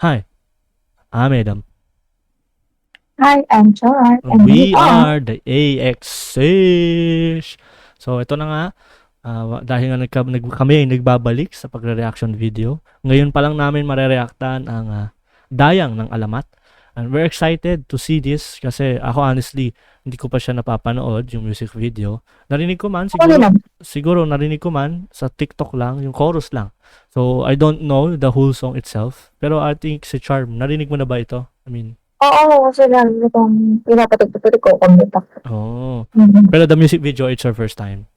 Hi, I'm Adam. Hi, I'm Char, and We are the AXish. So, ito na nga. Dahil nga kami nagbabalik sa pagre-reaction video. Ngayon pa lang namin marereactan ang Dayang ng Alamat. And we're excited to see this kasi ako honestly, hindi ko pa siya napapanood yung music video. Narinig ko man, siguro narinig ko man sa TikTok lang, yung chorus lang. So, I don't know the whole song itself. Pero I think si Charm, narinig mo na ba ito? I mean, Oo, kasi lalo itong pinapatugtog ko kumita. oh. Pero the music video, it's our first time.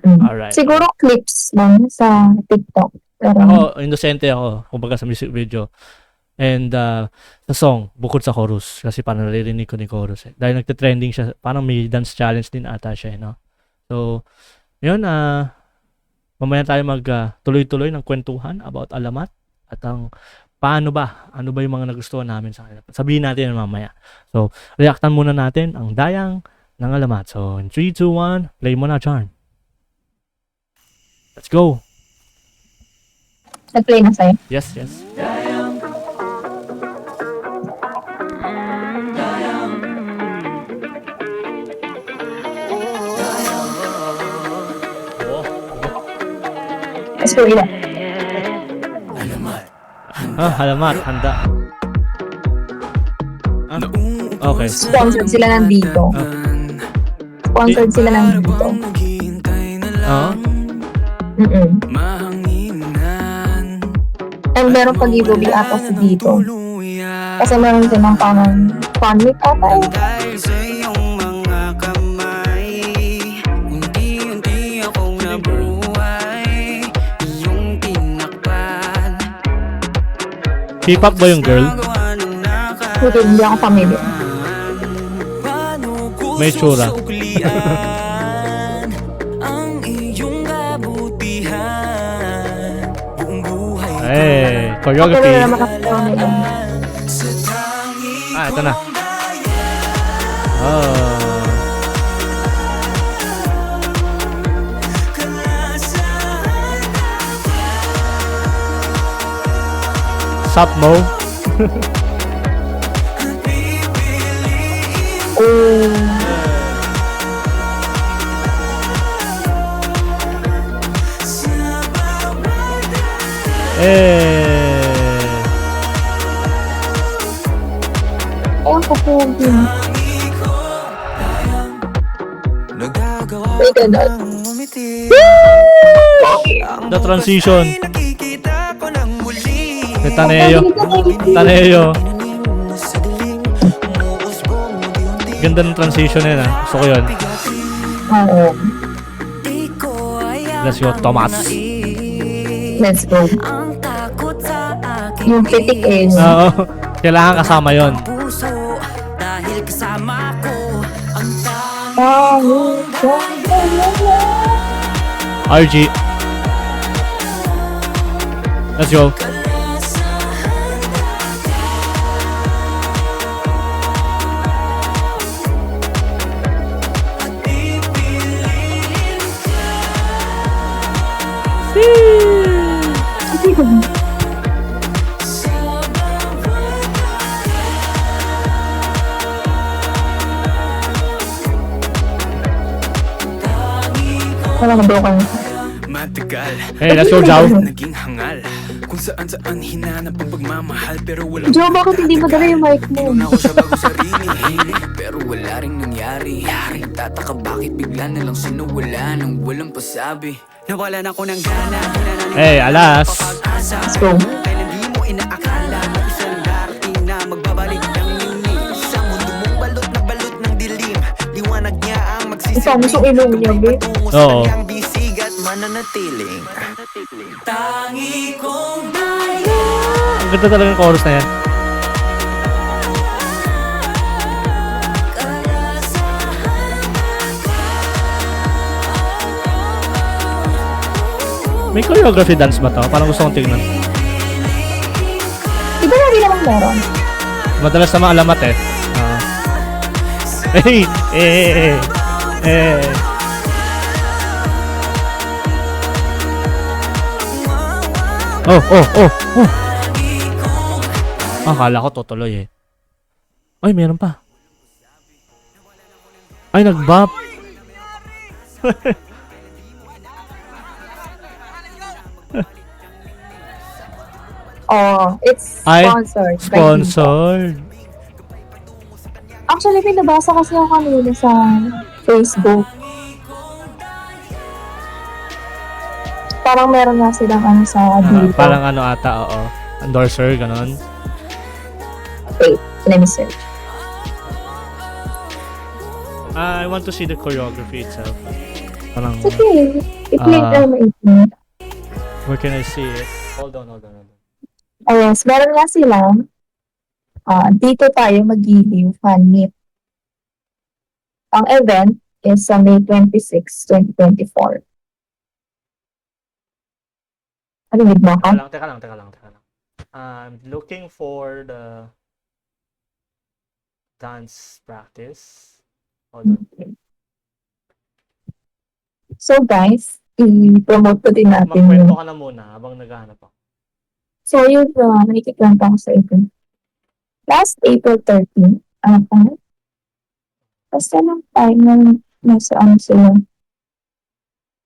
Alright. Siguro clips lang sa TikTok. Pero Ako, inosente ako, kumbaga sa music video. And sa song, bukod sa chorus. Kasi parang naririnig ko ni chorus eh. Dahil nagte-trending siya, parang may dance challenge din ata siya, no? So, yun, mamaya tayo tuloy-tuloy ng kwentuhan about Alamat. At ang paano ba? Ano ba yung mga nagustuhan namin sa kanila? Sabihin natin mamaya. So, reactan muna natin ang Dayang ng Alamat. So, in 3, 2, 1, play mo na, Charm. Let's go. nag-play na sa'yo. Yes, yes. Let's go ila. Alamat, handa. Okay. Sponsored sila nandito. Sponsored sila nandito. And meron pa giveaway ata sa dito. Kasi meron silang parang fun week ata eh. K-pop ba yung girl? Hindi ako familiar. May tsura. Hey, choreography. Pero naman nakatawa nila. Ito na. Oh. Sup, Mo? Ayun ko po din. Wait a minute. The transition. Taneyo. Ganda ng transition na yun Gusto ko yun. Oo. Let's go, Thomas. Let's go. Yung kritik eh. Oo. Kailangan kasama yun. RG. Let's go. Wala na broken. Hey, let's go, Jao. Naging hangal kung saan hinanap ang pagmamahal pero wala. Joe, bakit hindi madala yung mic mo? Ako sa bago sarili pero wala ring nangyari. Tataka bakit bigla na lang sinuwala nang walang pasabi. Nawalan ako ng gana. Hey, alas. Let's go. Kailan di mo inaakala na isang darating na magbabalik ng yunis. Sa mundo mong balot na balot ng dilim. Liwanag niya ang Ikaw, gusto ko ilong niya, babe. Oo. Bisigat mananatiling. Tangi kong daya. Ang ganda talaga ng chorus na yan. May choreography dance ba to? Parang gusto kong tingnan. Di ba hindi naman meron? Madalas na maalamat eh. Hey! Oh. Akala ko tutuloy eh. Ay, meron pa. Ay, nag-bop. Oh, it's Ay, sponsored. by Viva. Sponsored. Actually, pinabasa kasi ako kanina sa Facebook. Parang meron nga silang ano sa dito. Parang ano ata, oo. Endorser, ganon. Wait, let me search. I want to see the choreography itself. Parang, Sige, i-play Ah. lang mo ito. where can I see it? Hold on. Oh yes, meron nga silang dito tayo magiging fan meet. Ang event is sa May 26, 2024. Ano mo ako? Teka lang. I'm looking for the dance practice. Hold on. So guys, i-promote ko din natin Magkwento yun. ka na muna habang naghahanap ako. So yun, nakikikwento ako sa ito. Last April 13, basta lang time na nasa ano sila.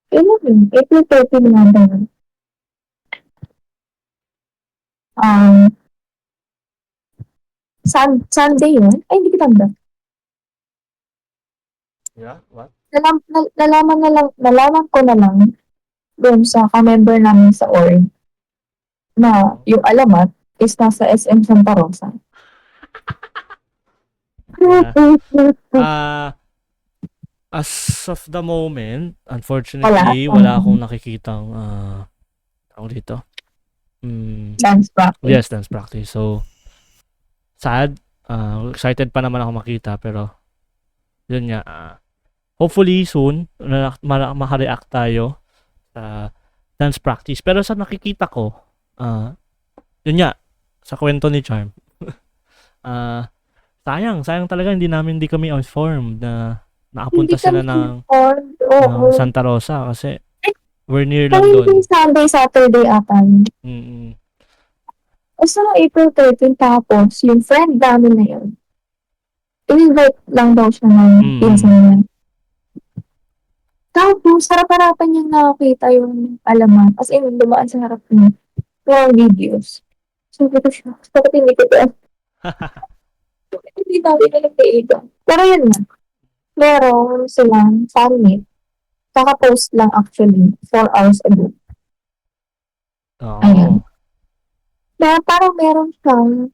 Yun, April 13 nga ba yun? Sunday yun? Ay, hindi ko tanda. Yeah? What? Nalaman ko na lang doon sa ka-member namin sa org na yung alamat is nasa SM Santa Rosa. As of the moment, unfortunately, wala akong nakikitang tawag dito. Dance practice. Yes, dance practice. So, sad. Excited pa naman ako makita, pero yun nga. Hopefully, soon, makareact tayo sa dance practice. Pero sa nakikita ko, yun nga, sa kwento ni Charm, sayang talaga, hindi kami informed na nakapunta sila ng Santa Rosa kasi we're near lang doon. Sunday, Saturday ata. So, April 13, tapos, yung friend namin na yun, in-invite lang daw siya ng pinsan niya. Tapos, harap-harapan niya nakakita yung alamat. As in, dumaan sa harap niya. Yung videos. So, ito siya. Bakit hindi ko ito? Hindi namin na nagkaiga. Pero yun na. Meron silang fan meet. Kaka-post lang actually 4 hours ago. Ayan. Kaya parang meron siyang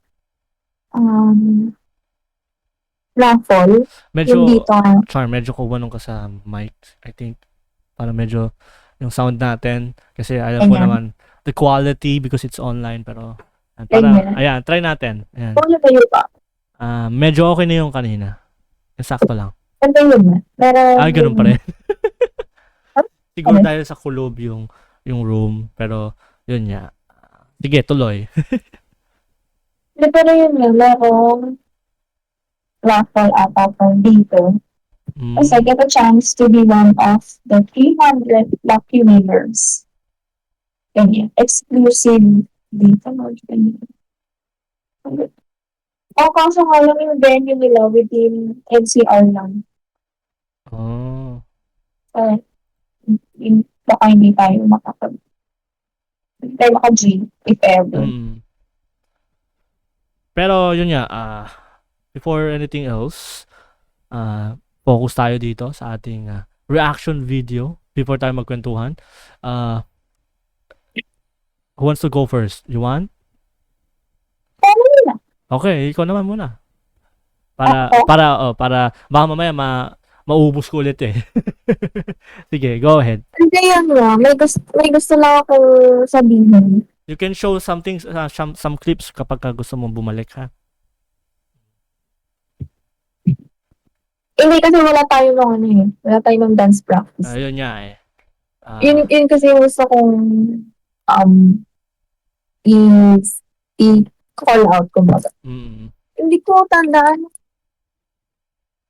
raffle. Yung dito. Charm, medyo kuwanong ka sa mic. I think, para medyo yung sound natin. Kasi alam mo naman, the quality because it's online. Pero, ayan, try natin. Ayan. Medyo okay na yung kanina. Sakto lang. Ganun pa rin. Siguro dahil sa kulob yung room. Pero, yun nga. Sige, tuloy. Pero yun nga, merong raffle ata dito. Kasi I get a chance to be one of the 300 lucky winners. Ganyan. Exclusive dito. Kaso nga lang yung venue nila within NCR lang. Oh. Baka hindi tayo maka-G, if ever. Pero yun nga, before anything else, focus tayo dito sa ating reaction video before tayo magkwentuhan. Who wants to go first? You want? Okay, ikaw naman muna. Para baka mamaya maubos ko ulit eh. Sige, go ahead. Hindi yan nga. May gusto lang akong sabihin. You can show something, some clips kapag gusto mong bumalik, ha? Hindi kasi wala tayo wala tayo ng dance practice. Yun nga eh. Yun kasi yung gusto kong i-call out kumbaga. Hindi ko tandaan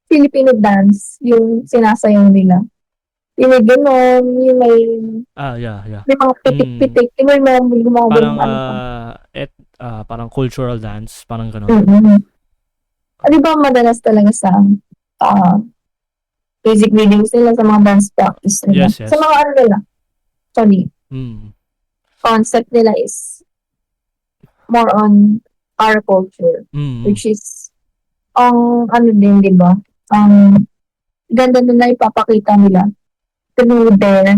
Filipino dance yung sinasayaw nila. Yung may ganon, yung may Yeah. mga Mm. pitik-pitik, yung may mga Parang, ano pa. parang cultural dance, parang gano'n. Mm. Di ba madalas talaga sa music videos nila, sa mga dance practice nila. Yes, Sa yes. mga ano nila, sorry, Mm. concept nila is more on our culture, Mm. which is, ang ano din, di ba? Ang ganda nila ipapakita nila through their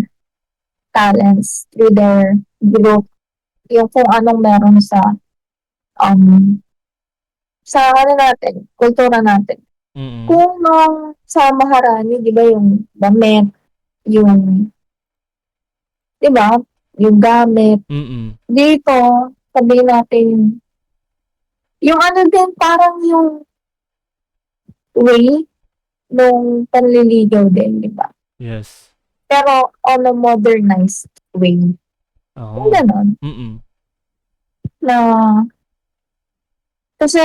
talents, through their group, yung kung anong meron um, sa ano natin, kultura natin. Mm. Kung nung sa Maharani, di ba yung damit, yung, di ba, yung gamit, Mm. dito, sabihin natin, yung ano din, parang yung way nung panliligaw din, di ba? Yes. Pero on a modernized way. Yung Oo. ganon, Mm. na, kasi,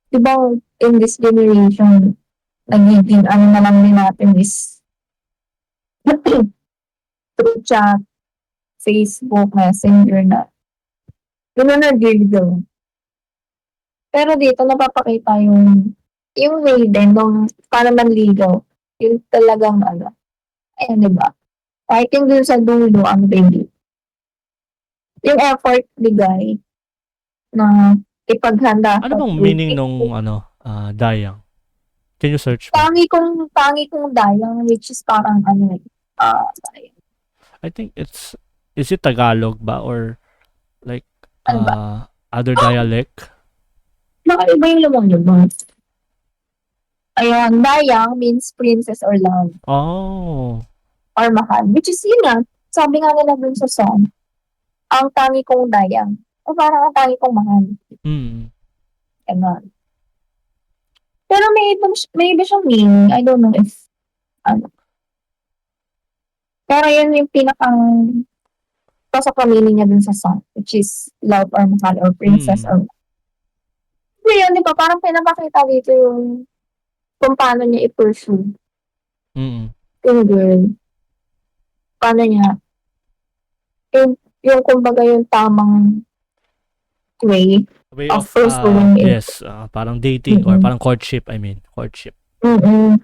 di ba, in this generation, nagiging ano na lang din natin is through chat, Facebook, Messenger na. Yun na nag-ligaw. Pero dito napapakita yung way din nung para manligaw. Yung talagang ano. Ayan, di ba? Kahit yung dun sa dulo, ang baby. Yung effort bigay na ipaghanda Ano ka bang with meaning nung dayang? Can you search mo? tangi kong dayang, which is parang ano I think is it Tagalog ba or like ano ba? other dialect? Baka iba yung lamang yun. Ayan, dayang means princess or love Oh. or mahal. Which is yun nga, sabi nga nila dun sa song, ang tangi kong dayang. O parang ang tangi kong mahal. Mm. Ganon. Pero may iba siyang meaning. I don't know if, ano. Pero yun yung pinakang pasok na meaning niya dun sa song, which is love or mahal or princess or so yun, di ba? Parang pinapakita dito yung kung paano niya i-pursue Mm. yung girl. Paano niya, yung kumbaga yung tamang way Way of of pursuing it. yes, parang dating or parang courtship, I mean, courtship. Mm.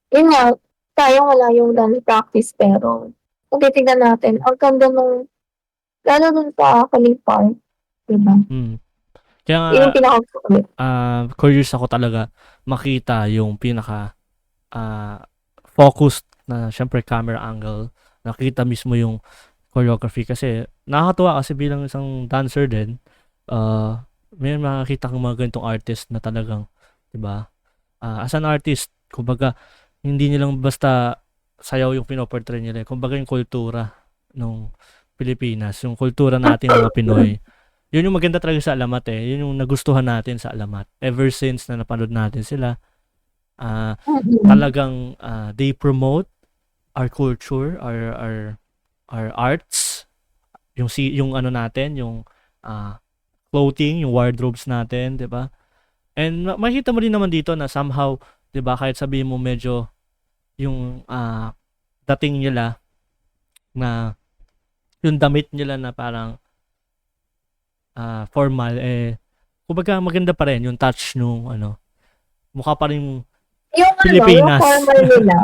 Yun nga, tayo wala yung dance practice pero kung titignan natin, ang ganda nung lalo dun sa Kaling Park, diba? Mm. Kaya nga, Yun yung pinaka curious ako talaga makita yung pinaka focused na syempre camera angle, nakita mismo yung choreography kasi nakakatuwa kasi bilang isang dancer din, may makakita kang mga ganitong artist na talagang, 'di ba? As an artist, kumbaga hindi nilang basta sayaw yung pinoportray nila. Kumbaga yung kultura ng Pilipinas, yung kultura nating mga Pinoy. Yun yung maganda talaga sa Alamat eh. Yun yung nagustuhan natin sa Alamat. Ever since na napanood natin sila, talagang they promote our culture, our arts, yung ano natin, yung clothing, yung wardrobes natin, 'di ba? And makikita mo din naman dito na somehow, 'di ba, kahit sabihin mo medyo yung dating nila na yung damit nila na parang formal kumbaga maganda pa rin yung touch nung mukha pa rin yung Pilipinas. yung formal nila.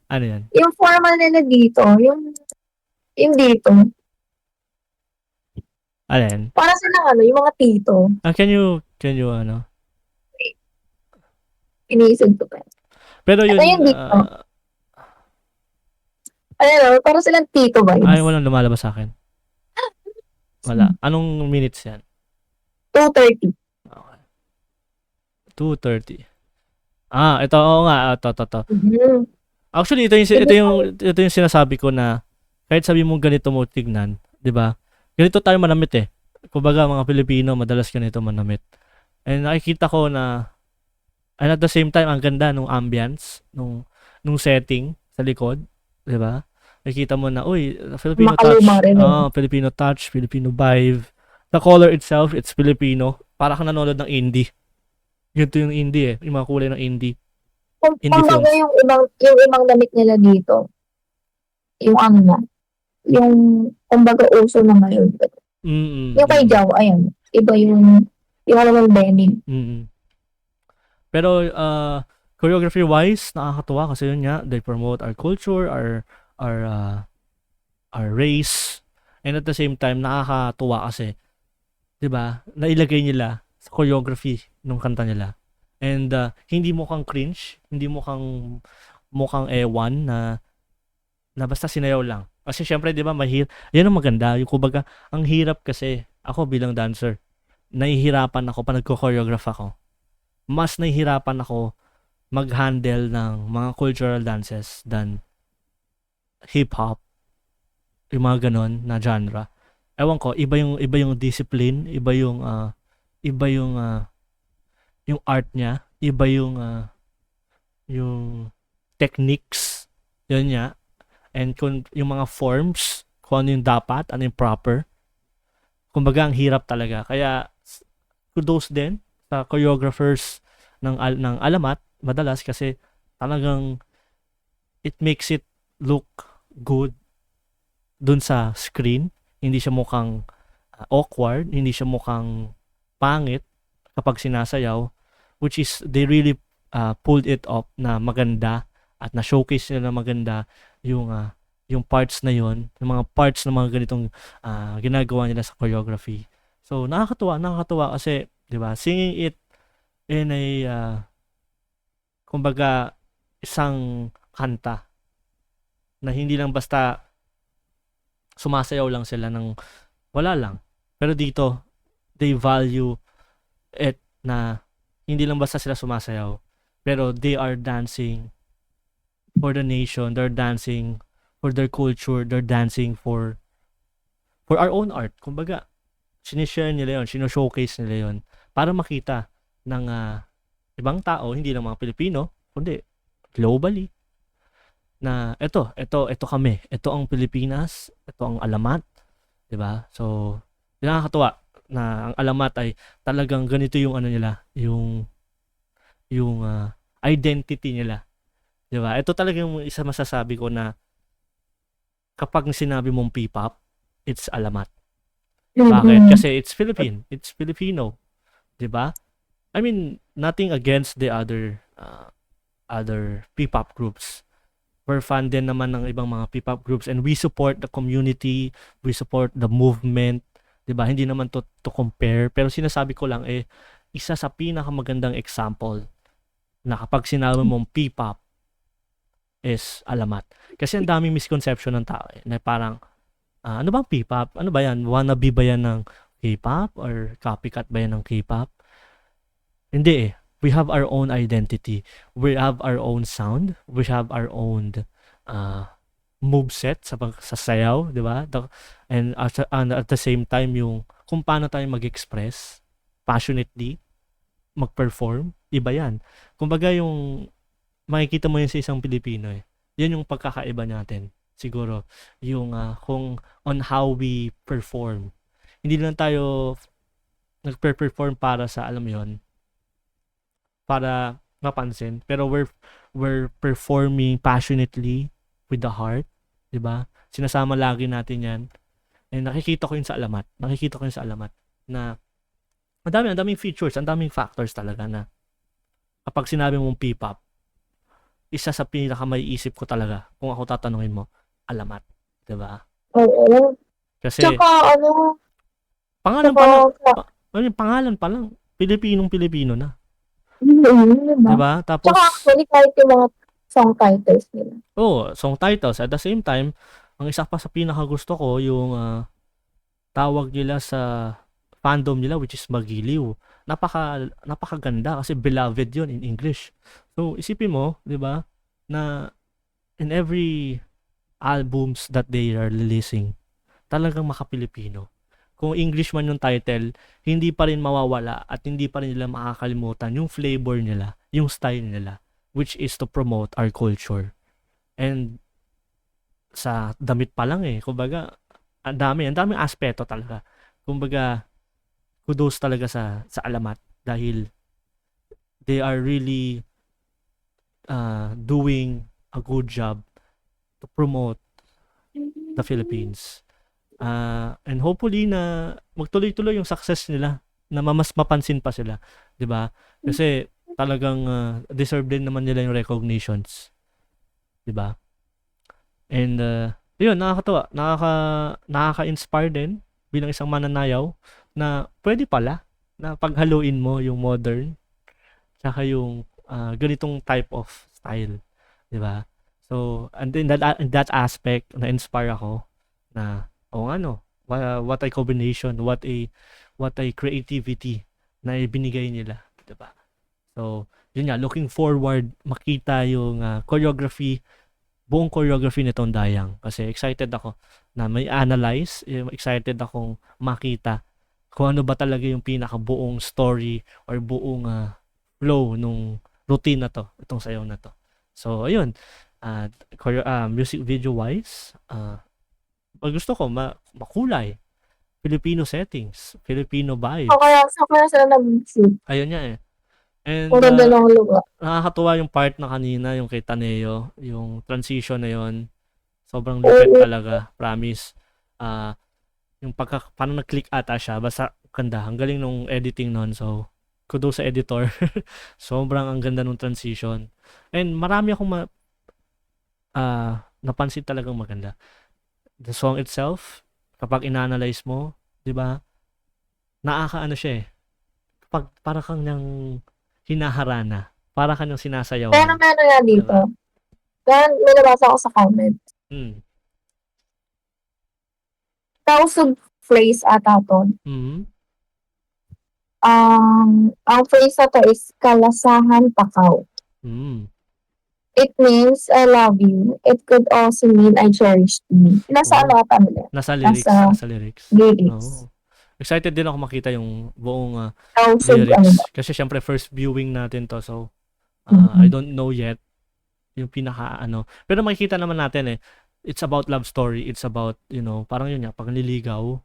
Ano yan? Yung formal nila dito, yung dito. Ano yan? Para silang yung mga tito. Can you Iniisip ko pa. pero yun, yung dito. Para silang tito vibes. ay, walang lumalabas sa akin. Wala. Anong minutes yan? 2:30. Okay. 2:30. Ito, oo nga. Ito. Mm-hmm. Actually, ito yung sinasabi ko na kahit sabi mo ganito mo tignan, 'di ba? Ganito tayo manamit eh. Kumbaga mga Pilipino madalas ganito manamit. And nakikita ko na and at the same time ang ganda nung ambience, nung setting sa likod, 'di ba? Nakikita mo na, uy, Filipino touch. Filipino touch, Filipino vibe. The color itself, it's Filipino. Para kang nanonood ng indie. Ganito yung indie eh. Yung mga kulay ng indie. in the kumbaga films. yung ibang damit nila dito, yung ano na, yung kumbaga uso na ngayon. Yung kay Mm. Jao, ayan, iba yung ano ng denim. Mm. Pero choreography wise nakakatuwa kasi yun nga they promote our culture, our uh, our race, and at the same time nakakatuwa kasi 'di ba nailagay nila sa choreography ng kanta nila. And hindi mukhang cringe, hindi mukhang ewan na basta sinayaw lang. Kasi syempre 'di ba yan ang maganda, yung kumbaga ang hirap kasi ako bilang dancer, nahihirapan ako pag nagko-choreograph ako. Mas nahihirapan ako mag-handle ng mga cultural dances than hip-hop, yung mga ganon na genre. Ewan ko, iba yung discipline, iba yung yung art niya, iba yung techniques, yun niya. And kung yung mga forms, kung ano yung dapat, ano yung proper. Kumbaga ang hirap talaga. Kaya kudos din sa choreographers ng alamat madalas kasi talagang it makes it look good dun sa screen. Hindi siya mukhang awkward, hindi siya mukhang pangit kapag sinasayaw, which is they really pulled it up na maganda at na showcase nila na maganda yung parts na yon, yung mga parts ng mga ganitong ginagawa nila sa choreography. So nakakatuwa kasi 'di ba singing it in a kumbaga isang kanta na hindi lang basta sumasayaw lang sila ng wala lang. Pero dito, they value it na hindi lang basta sila sumasayaw, pero they are dancing for the nation, they're dancing for their culture, they're dancing for our own art. Kumbaga, sinishare nila yun, showcase nila yun para makita ng ibang tao, hindi lang mga Pilipino, kundi globally, na ito kami, ito ang Pilipinas, ito ang alamat, 'di ba? So, nakakatuwa na ang alamat ay talagang ganito yung ano nila, yung identity nila, 'di ba? Ito talagang isa masasabi ko na kapag sinabi mong P-pop, it's alamat. Bakit? Kasi it's Philippine, it's Filipino, 'di ba? I mean, nothing against the other P-pop groups. We're fan din naman ng ibang mga P-pop groups and we support the community, we support the movement, 'di ba? Hindi naman to compare, pero sinasabi ko lang isa sa pinakamagandang example na kapag sinabi mong P-pop is alamat. Kasi ang daming misconception ng tao na parang ano bang P-pop? Ano ba yan? Wannabe ba yan ng K-pop or copycat ba yan ng K-pop? Hindi We have our own identity. We have our own sound. We have our own moveset sa sayaw, di ba? And at the same time, yung kung paano tayo mag-express passionately, mag-perform, iba yan. Kumbaga yung makikita mo yun sa isang Pilipino Yan yung pagkakaiba natin. Siguro, yung kung on how we perform. Hindi lang tayo nagpe-perform para sa, alam mo yun, para mapansin, pero we're performing passionately with the heart, 'di ba? Sinasama lagi natin 'yan. And nakikita ko 'yun sa alamat. Na ang daming features, ang daming factors talaga na kapag sinabi mong P-pop, isa sa pinakamaiisip ko talaga kung ako tatanungin mo, alamat, 'di ba? Oo. Kasi Tsaka pangalan pa lang, Pilipinong-Pilipino na. Diba? Diba? Tapos, tsaka actually, kahit yung mga song titles nila. Song titles. At the same time, ang isa pa sa pinakagusto ko, yung tawag nila sa fandom nila, which is Magiliw. Napakaganda kasi beloved yun in English. So, isipin mo, di ba, na in every albums that they are releasing, talagang makapilipino. Kung English man yung title, hindi pa rin mawawala at hindi pa rin nila makakalimutan yung flavor nila, yung style nila, which is to promote our culture. And sa damit pa lang kumbaga, ang daming aspeto talaga. Kumbaga, kudos talaga sa alamat dahil they are really doing a good job to promote the Philippines. And hopefully na magtuloy-tuloy yung success nila, na mas mapansin pa sila, 'di ba? Kasi talagang deserve din naman nila yung recognitions, 'di ba? And yun, nakakatawa, nakaka-inspire din bilang isang mananayaw na pwede pala na paghaluin mo yung modern tsaka yung ganitong type of style, 'di ba? So, and in that aspect, na-inspire ako na ano, what a combination, what a creativity na ibinigay nila, 'di ba? So, yun nga, looking forward makita yung buong choreography nitong Dayang, kasi excited ako na may analyze, excited akong makita kung ano ba talaga yung pinakabuong story or buong flow nung routine na to, itong sayaw na to. So, ayun, music video wise, gusto ko makulay, Filipino settings, Filipino vibe. Sa kaya sila nag-shoot. Ayun nga eh. And Maganda ng lugar. nakakatuwa yung part na kanina, yung kay Taneo, yung transition na yun. Sobrang lupit talaga, promise. Yung paano nag-click ata siya, basta ganda. Ang galing nung editing nun, so kudos sa editor. Sobrang ang ganda nung transition. And marami akong napansin talagang maganda. The song itself, kapag ina-analyze mo, 'di ba? Nakakaano siya eh. Kapag para kang nang hinaharana, para kang nang sinasayawan. Pero meron nga dito. Kaya may nabasa ako sa comment. Tausog phrase ata to. Ang phrase na to is kalasahan pakaw. It means I love you. It could also mean I cherish you. Nasa ano ata nila? Nasa lyrics. Nasa lyrics. lyrics. Excited din ako makita yung buong Tausog lyrics. Kasi syempre first viewing natin to, so I don't know yet yung pinaka Pero makikita naman natin it's about love story. It's about, parang yun nga, pagliligaw.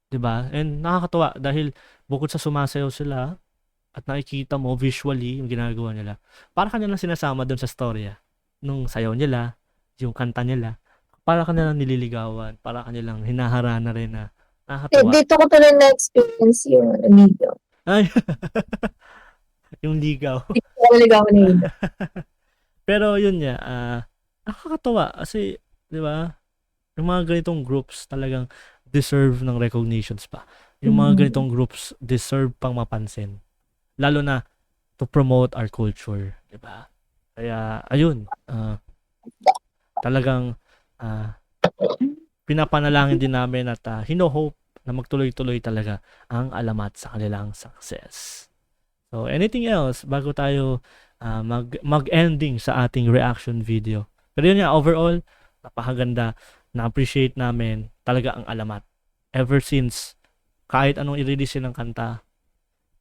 'Di ba? And nakakatuwa dahil bukod sa sumasayaw sila at nakikita mo visually yung ginagawa nila, para ka nilang sinasama doon sa storya nung sayaw nila, yung kanta nila, para ka nilang nililigawan, para ka nilang hinaharana rin na nakakatuwa. Dito ko tuloy na-experience yung ligaw. Ay, yung ligaw. Dito ko ligaw na yun. Pero yun nga, nakakatuwa kasi, di ba, yung mga ganitong groups talagang deserve ng recognitions pa. Yung mga ganitong groups deserve pang mapansin. Lalo na to promote our culture, di ba? Kaya, ayun, talagang pinapanalangin din namin at hino-hope na magtuloy-tuloy talaga ang Alamat sa kanilang success. So, anything else bago tayo mag-ending sa ating reaction video? Pero yun nga, overall, napakaganda. Na-appreciate namin talaga ang Alamat. Ever since, kahit anong i-release ng kanta,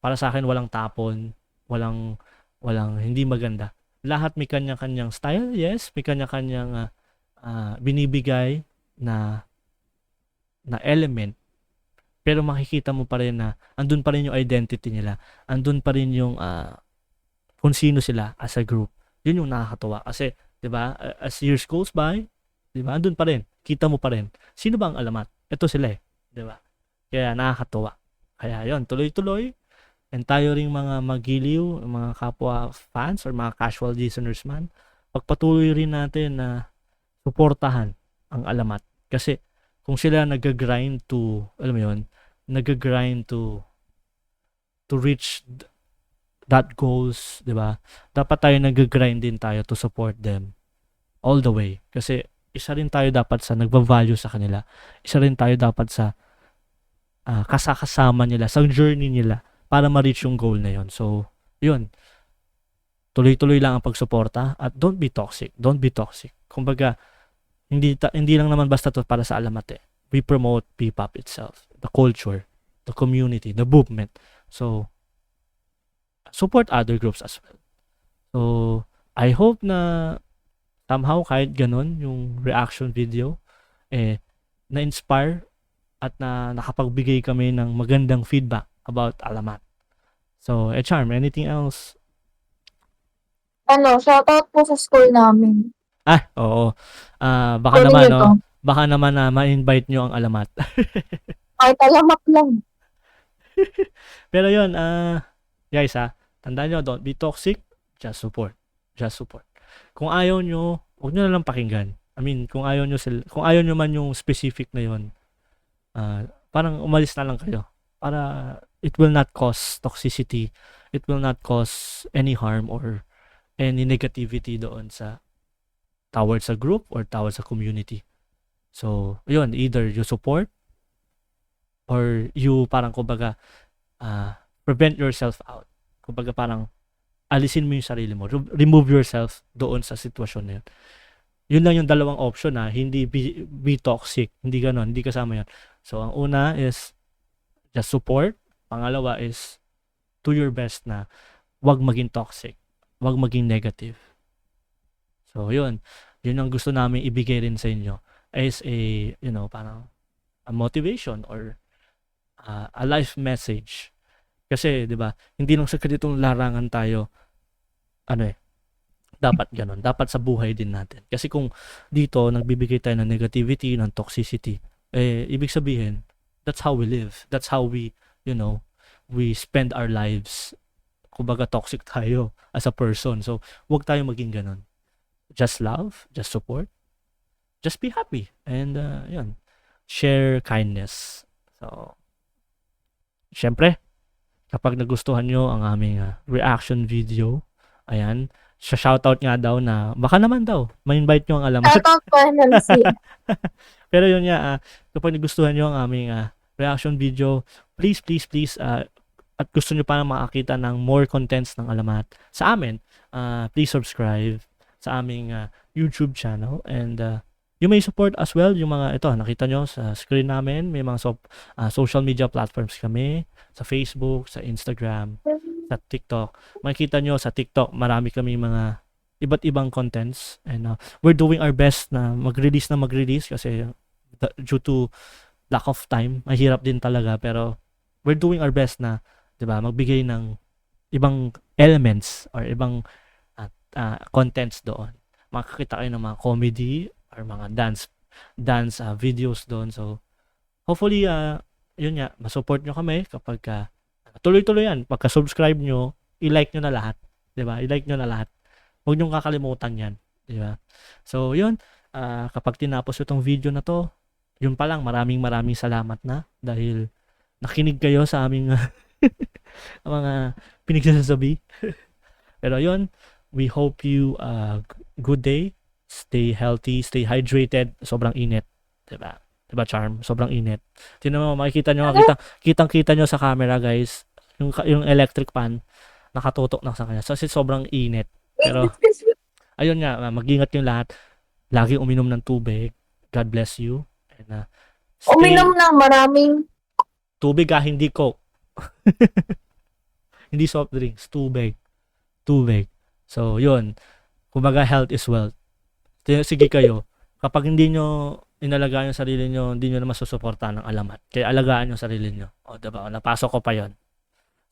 para sa akin walang tapon, walang hindi maganda. Lahat may kanya-kanyang style, yes, may kanya-kanyang binibigay na element. Pero makikita mo pa rin na andun pa rin yung identity nila. Andun pa rin yung kung sino sila as a group. Yun yung nakakatuwa kasi, 'di ba? As years goes by, 'di ba? Andun pa rin. Kita mo pa rin. Sino ba ang Alamat? Ito sila 'di ba? Kaya nakakatuwa. Kaya 'yon, tuloy-tuloy. And tayo ring mga magiliw, mga kapwa fans or mga casual listeners man, pagpatuloy rin natin na suportahan ang Alamat. Kasi kung sila nag-grind to, alam mo yun, nag-grind to reach that goals, di ba? Dapat tayo nag-grind din tayo to support them all the way. Kasi isa rin tayo dapat sa nagva-value sa kanila. Isa rin tayo dapat sa kasama nila, sa journey nila para ma-reach yung goal na yon. So, yun. Tuloy-tuloy lang ang pagsuporta at don't be toxic. Don't be toxic. Kumbaga, hindi lang naman basta to para sa Alamat We promote P-pop itself, the culture, the community, the movement. So, support other groups as well. So, I hope na somehow kahit ganun yung reaction video na-inspire at na nakapagbigay kami ng magandang feedback about Alamat. So, Charm, anything else? Shoutout po sa school namin. Oo. Baka Kunin naman, niyo to. baka naman na ma-invite nyo ang alamat. Kahit alamak lang. Pero yun, guys tandaan nyo, don't be toxic, just support. Just support. Kung ayaw nyo, huwag nyo na lang pakinggan. I mean, kung ayaw nyo man yung specific na yun, parang umalis na lang kayo. Para it will not cause toxicity. It will not cause any harm or any negativity doon towards a group or towards a community. So, yun, either you support or you parang kumbaga prevent yourself out. Kumbaga parang alisin mo yung sarili mo. Remove yourself doon sa sitwasyon na yun. Yun lang yung dalawang option hindi be toxic. Hindi ganon, hindi kasama yun. So, ang una is just support. Pangalawa is do your best na wag maging toxic. Wag maging negative. So, yun. Yun ang gusto namin ibigay rin sa inyo as parang a motivation or a life message. Kasi, di ba, hindi lang sa ganitong larangan tayo, dapat ganun. Dapat sa buhay din natin. Kasi kung dito, nagbibigay tayo ng negativity, ng toxicity, ibig sabihin, that's how we live. That's how we, we spend our lives. Kumbaga, toxic tayo as a person. So, huwag tayo maging ganun. Just love, just support, just be happy. And, yun, share kindness. So, syempre, kapag nagustuhan nyo ang aming reaction video, ayan, shoutout nga daw na, baka naman daw, ma-invite nyo ang alamat. Shoutout po, NLC. Pero yun nga, kapag nagustuhan nyo ang aming reaction video, please, at gusto nyo pa na makakita ng more contents ng alamat sa amin, please subscribe sa aming YouTube channel. And you may support as well yung mga ito, nakita nyo sa screen namin, may mga social media platforms kami, sa Facebook, sa Instagram, sa TikTok. Makikita nyo sa TikTok, marami kami mga iba't ibang contents. And we're doing our best na mag-release kasi due to lack of time, mahirap din talaga. Pero we're doing our best na, diba, magbigay ng ibang elements or ibang contents doon. Makakita kayo ng mga comedy or mga dance videos doon. So, hopefully, yun nga, masupport nyo kami kapag tuloy-tuloy yan. Pagka-subscribe nyo, i-like nyo na lahat. Diba? I-like nyo na lahat. Huwag nyo kakalimutan yan. Diba? So, yun. Kapag tinapos itong video na to, yun pa lang, maraming salamat na dahil nakinig kayo sa aming mga pinagsasabi. Pero yun, we hope you good day. Stay healthy, stay hydrated. Sobrang init. Diba? Diba, Charm? Sobrang init. Tingnan mo, makikita nyo, kitang-kita nyo sa camera, guys. Yung electric fan, nakatutok na sa kanya. So, kasi sobrang init. Pero, ayun nga, mag-ingat yung lahat. Lagi uminom ng tubig. God bless you. And, Uminom ng maraming tubig hindi Coke. Hindi soft drinks, tubig. So, yun. Kumbaga, health is wealth. Sige kayo. Kapag hindi nyo inalagaan yung sarili nyo, hindi nyo na masusuportahan ng alamat. Kaya alagaan yung sarili nyo. O, diba? Napasok ko pa yon.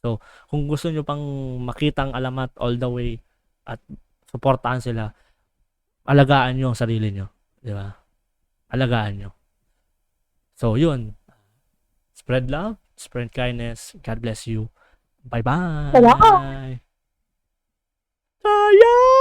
So, kung gusto nyo pang makita ang alamat all the way at suportahan sila, alagaan nyo ang sarili nyo. Diba? Alagaan nyo. So, yun. Spread love, spread kindness. God bless you. Bye-bye. Salamat. Sayang!